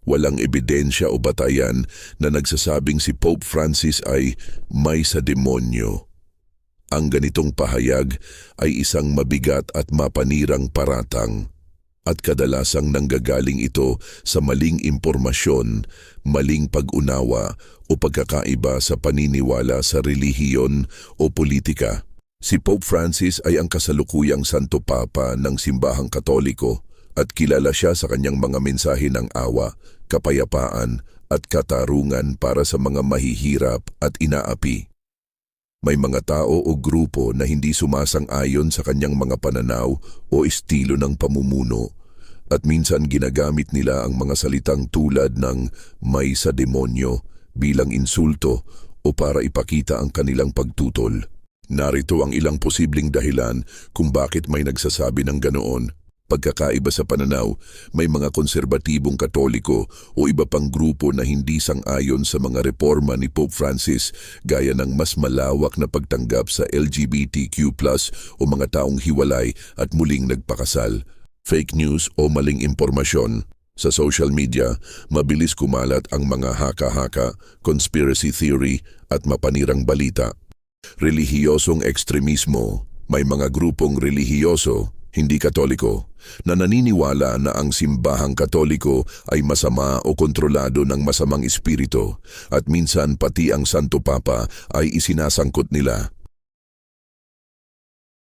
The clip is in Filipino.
Walang ebidensya o batayan na nagsasabing si Pope Francis ay may sa demonyo. Ang ganitong pahayag ay isang mabigat at mapanirang paratang at kadalasang nanggagaling ito sa maling impormasyon, maling pag-unawa o pagkakaiba sa paniniwala sa relihiyon o politika. Si Pope Francis ay ang kasalukuyang Santo Papa ng Simbahang Katoliko at kilala siya sa kanyang mga mensahe ng awa, kapayapaan at katarungan para sa mga mahihirap at inaapi. May mga tao o grupo na hindi sumasang-ayon sa kanyang mga pananaw o estilo ng pamumuno at minsan ginagamit nila ang mga salitang tulad ng may sa demonyo bilang insulto o para ipakita ang kanilang pagtutol. Narito ang ilang posibleng dahilan kung bakit may nagsasabi ng ganoon. Pagkakaiba sa pananaw, may mga konserbatibong Katoliko o iba pang grupo na hindi sang-ayon sa mga reforma ni Pope Francis gaya ng mas malawak na pagtanggap sa LGBTQ+ o mga taong hiwalay at muling nagpakasal. Fake news o maling impormasyon. Sa social media, mabilis kumalat ang mga haka-haka, conspiracy theory at mapanirang balita. Relihiyosong ekstremismo. May mga grupong relihiyoso, hindi Katoliko, na naniniwala na ang simbahang Katoliko ay masama o kontrolado ng masamang espiritu at minsan pati ang Santo Papa ay isinasangkot nila.